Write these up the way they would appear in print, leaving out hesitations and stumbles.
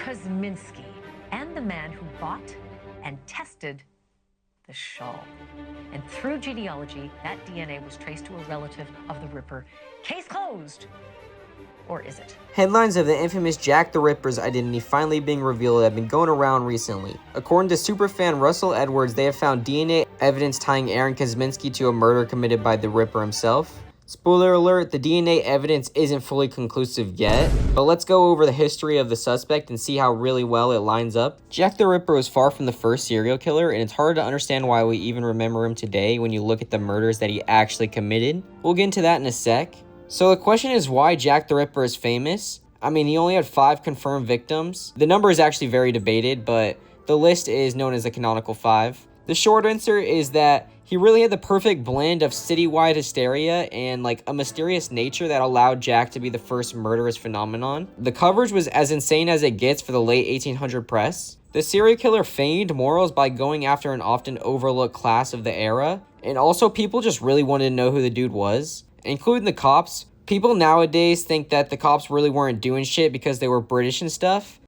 Kosminski and the man who bought and tested the shawl. And through genealogy, that DNA was traced to a relative of the Ripper. Case closed. Or is it? Headlines of the infamous Jack the Ripper's identity finally being revealed have been going around recently. According to superfan Russell Edwards, they have found DNA evidence tying Aaron Kosminski to a murder committed by the Ripper himself. Spoiler alert, the DNA evidence isn't fully conclusive yet, but let's go over the history of the suspect and see how really well it lines up. Jack the Ripper was far from the first serial killer, and it's hard to understand why we even remember him today when you look at the murders that he actually committed. We'll get into that in a sec. So the question is why Jack the Ripper is famous. I mean, he only had 5 confirmed victims. The number is actually very debated, but the list is known as the canonical 5. The short answer is that he really had the perfect blend of citywide hysteria and like a mysterious nature that allowed Jack to be the first murderous phenomenon. The coverage was as insane as it gets for the late 1800 press. The serial killer feigned morals by going after an often overlooked class of the era, and also people just really wanted to know who the dude was, including the cops. People nowadays think that the cops really weren't doing shit because they were British and stuff.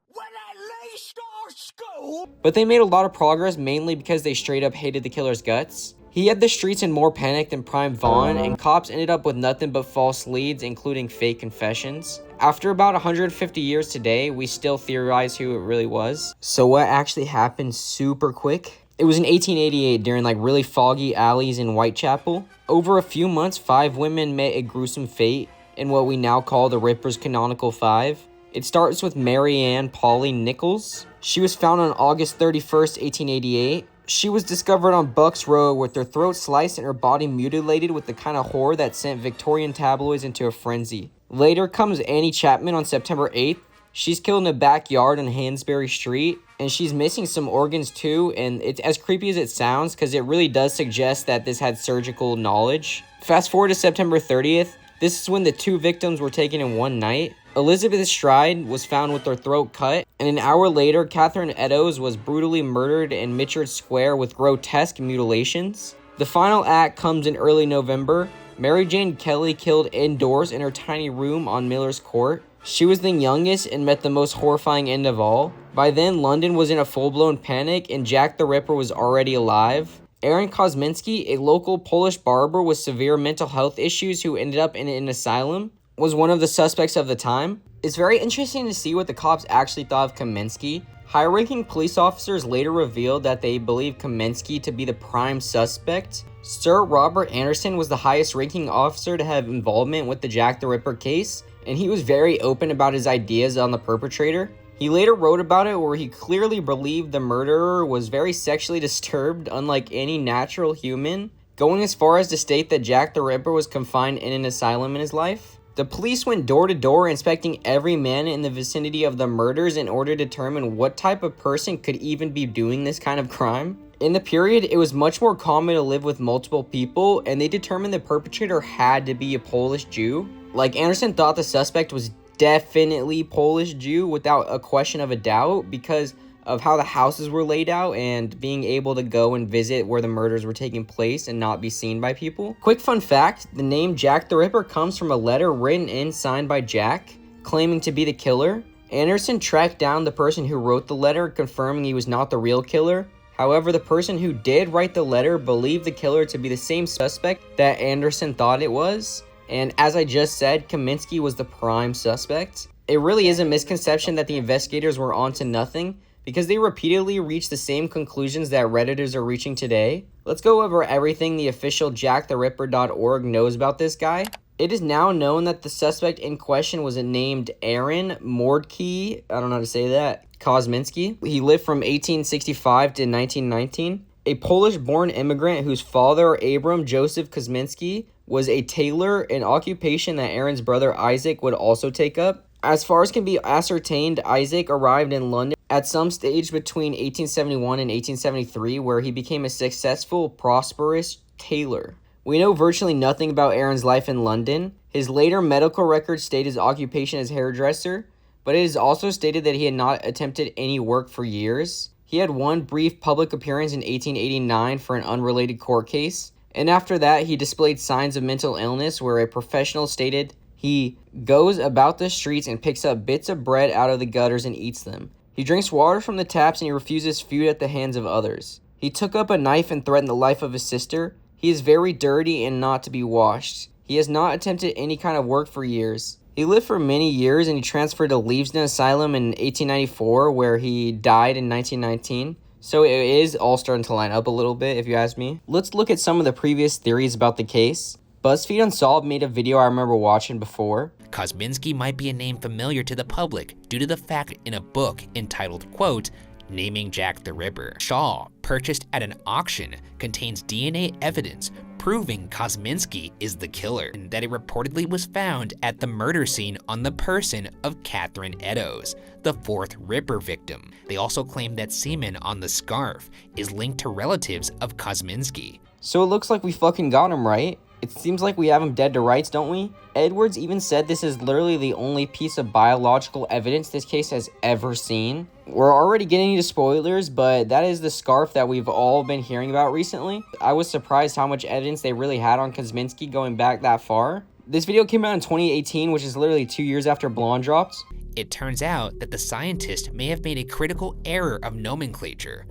But they made a lot of progress mainly because they straight up hated the killer's guts. He had the streets in more panic than Prime Vaughn, and cops ended up with nothing but false leads, including fake confessions. After about 150 years today, we still theorize who it really was. So what actually happened super quick? It was in 1888 during like really foggy alleys in Whitechapel. Over a few months, 5 women met a gruesome fate in what we now call the Ripper's canonical 5. It starts with Mary Ann Polly Nichols. She was found on August 31st, 1888. She was discovered on Bucks Road with her throat sliced and her body mutilated with the kind of horror that sent Victorian tabloids into a frenzy. Later comes Annie Chapman on September 8th. She's killed in a backyard on Hansberry Street, and she's missing some organs too, and it's as creepy as it sounds because it really does suggest that this had surgical knowledge. Fast forward to September 30th. This is when the 2 victims were taken in one night. Elizabeth Stride was found with her throat cut, and an hour later, Catherine Eddowes was brutally murdered in Mitchard Square with grotesque mutilations. The final act comes in early November. Mary Jane Kelly killed indoors in her tiny room on Miller's Court. She was the youngest and met the most horrifying end of all. By then, London was in a full-blown panic, and Jack the Ripper was already alive. Aaron Kosminski, a local Polish barber with severe mental health issues who ended up in an asylum, was one of the suspects of the time. It's very interesting to see what the cops actually thought of Kosminski. High-ranking police officers later revealed that they believed Kosminski to be the prime suspect. Sir Robert Anderson was the highest-ranking officer to have involvement with the Jack the Ripper case, and he was very open about his ideas on the perpetrator. He later wrote about it where he clearly believed the murderer was very sexually disturbed, unlike any natural human, going as far as to state that Jack the Ripper was confined in an asylum in his life. The police went door to door inspecting every man in the vicinity of the murders in order to determine what type of person could even be doing this kind of crime. In the period, it was much more common to live with multiple people, and they determined the perpetrator had to be a Polish Jew. Like, Anderson thought the suspect was definitely Polish Jew without a question of a doubt because of how the houses were laid out and being able to go and visit where the murders were taking place and not be seen by people. Quick fun fact, the name Jack the Ripper comes from a letter written and signed by Jack, claiming to be the killer. Anderson tracked down the person who wrote the letter, confirming he was not the real killer. However, the person who did write the letter believed the killer to be the same suspect that Anderson thought it was. And as I just said, Kosminski was the prime suspect. It really is a misconception that the investigators were onto nothing, because they repeatedly reached the same conclusions that Redditors are reaching today. Let's go over everything the official jacktheripper.org knows about this guy. It is now known that the suspect in question was named Aaron Mordecai, I don't know how to say that, Kosminski. He lived from 1865 to 1919. A Polish-born immigrant whose father, Abram Joseph Kosminski, was a tailor, an occupation that Aaron's brother Isaac would also take up. As far as can be ascertained, Isaac arrived in London at some stage between 1871 and 1873, where he became a successful, prosperous tailor. We know virtually nothing about Aaron's life in London. His later medical records state his occupation as hairdresser, but it is also stated that he had not attempted any work for years. He had one brief public appearance in 1889 for an unrelated court case, and after that, he displayed signs of mental illness where a professional stated he goes about the streets and picks up bits of bread out of the gutters and eats them. He drinks water from the taps and he refuses food at the hands of others. He took up a knife and threatened the life of his sister. He is very dirty and not to be washed. He has not attempted any kind of work for years. He lived for many years and he transferred to Leavesden Asylum in 1894, where he died in 1919. So it is all starting to line up a little bit, if you ask me. Let's look at some of the previous theories about the case. BuzzFeed Unsolved made a video I remember watching before. Kosminski might be a name familiar to the public due to the fact in a book entitled, quote, Naming Jack the Ripper. Shaw, purchased at an auction, contains DNA evidence proving Kosminski is the killer, and that it reportedly was found at the murder scene on the person of Catherine Eddowes, the fourth Ripper victim. They also claim that semen on the scarf is linked to relatives of Kosminski. So it looks like we fucking got him, right? It seems like we have him dead to rights, don't we? Edwards even said this is literally the only piece of biological evidence this case has ever seen. We're already getting into spoilers, but that is the scarf that we've all been hearing about recently. I was surprised how much evidence they really had on Kosminski going back that far. This video came out in 2018, which is literally 2 years after Blonde dropped. It turns out that the scientist may have made a critical error of nomenclature.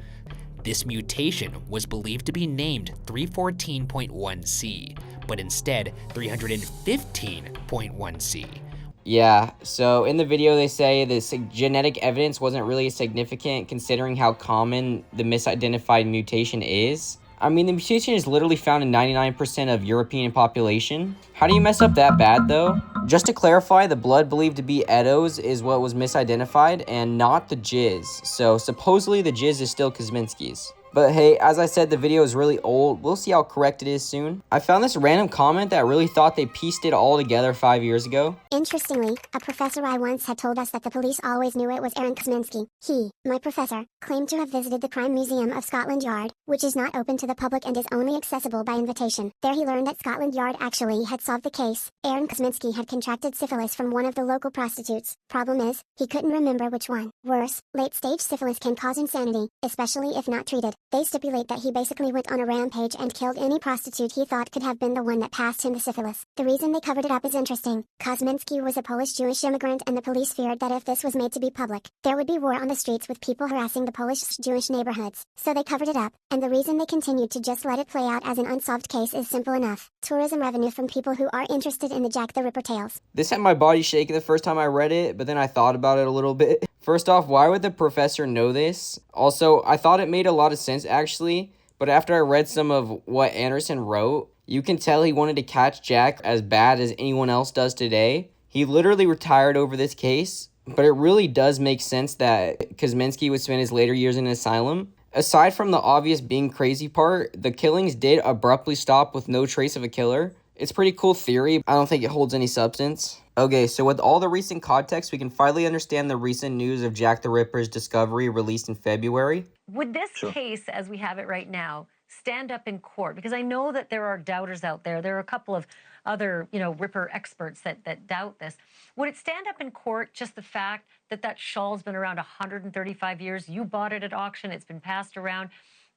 This mutation was believed to be named 314.1C, but instead 315.1C. Yeah, so in the video they say this genetic evidence wasn't really significant considering how common the misidentified mutation is. I mean, the mutation is literally found in 99% of European population. How do you mess up that bad though? Just to clarify, the blood believed to be Eddowes is what was misidentified and not the jizz. So supposedly the jizz is still Kosminski's. But hey, as I said, the video is really old. We'll see how correct it is soon. I found this random comment that really thought they pieced it all together 5 years ago. Interestingly, a professor I once had told us that the police always knew it was Aaron Kosminski. He, my professor, claimed to have visited the Crime Museum of Scotland Yard, which is not open to the public and is only accessible by invitation. There he learned that Scotland Yard actually had solved the case. Aaron Kosminski had contracted syphilis from one of the local prostitutes. Problem is, he couldn't remember which one. Worse, late-stage syphilis can cause insanity, especially if not treated. They stipulate that he basically went on a rampage and killed any prostitute he thought could have been the one that passed him the syphilis. The reason they covered it up is interesting. Kosminski was a Polish-Jewish immigrant and the police feared that if this was made to be public, there would be war on the streets with people harassing the Polish-Jewish neighborhoods. So they covered it up, and the reason they continued to just let it play out as an unsolved case is simple enough. Tourism revenue from people who are interested in the Jack the Ripper tales. This had my body shaking the first time I read it, but then I thought about it a little bit. First off, why would the professor know this? Also, I thought it made a lot of sense actually, but after I read some of what Anderson wrote, you can tell he wanted to catch Jack as bad as anyone else does today. He literally retired over this case, but it really does make sense that Kosminski would spend his later years in an asylum. Aside from the obvious being crazy part, the killings did abruptly stop with no trace of a killer. It's a pretty cool theory. I don't think it holds any substance. Okay, so with all the recent context, we can finally understand the recent news of Jack the Ripper's discovery released in February. Would this case, as we have it right now, stand up in court? Because I know that there are doubters out there. There are a couple of other, Ripper experts that doubt this. Would it stand up in court, just the fact that that shawl's been around 135 years? You bought it at auction. It's been passed around.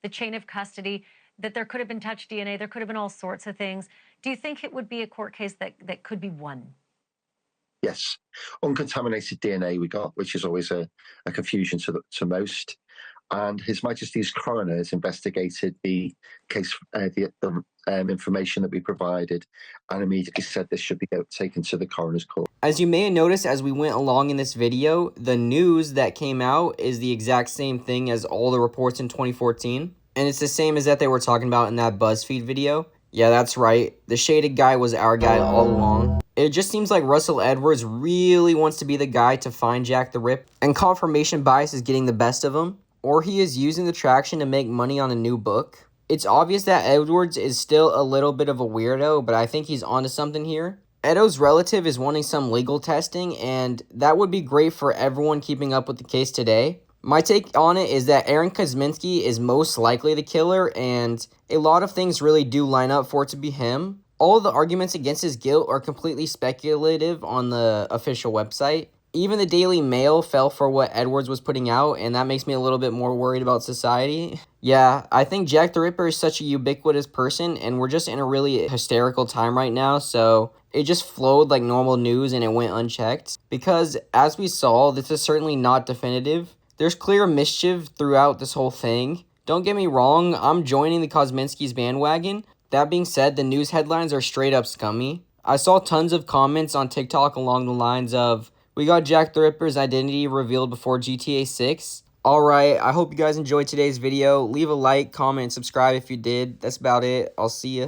The chain of custody, that there could have been touch DNA. There could have been all sorts of things. Do you think it would be a court case that could be won? Yes, uncontaminated DNA we got, which is always a confusion to most. And His Majesty's coroner has investigated the case, the information that we provided, and immediately said this should be taken to the coroner's court. As you may have noticed as we went along in this video, the news that came out is the exact same thing as all the reports in 2014. And it's the same as that they were talking about in that BuzzFeed video. Yeah, that's right. The shaded guy was our guy all along. It just seems like Russell Edwards really wants to be the guy to find Jack the Ripper, and confirmation bias is getting the best of him, or he is using the traction to make money on a new book. It's obvious that Edwards is still a little bit of a weirdo, but I think he's onto something here. Eddowes' relative is wanting some legal testing, and that would be great for everyone keeping up with the case today. My take on it is that Aaron Kosminski is most likely the killer, and a lot of things really do line up for it to be him. All of the arguments against his guilt are completely speculative on the official website. Even the Daily Mail fell for what Edwards was putting out, and that makes me a little bit more worried about society. Yeah, I think Jack the Ripper is such a ubiquitous person, and we're just in a really hysterical time right now, so it just flowed like normal news and it went unchecked. Because, as we saw, this is certainly not definitive. There's clear mischief throughout this whole thing. Don't get me wrong, I'm joining the Kosminski's bandwagon. That being said, the news headlines are straight up scummy. I saw tons of comments on TikTok along the lines of, "We got Jack the Ripper's identity revealed before GTA 6. Alright, I hope you guys enjoyed today's video. Leave a like, comment, and subscribe if you did. That's about it. I'll see ya.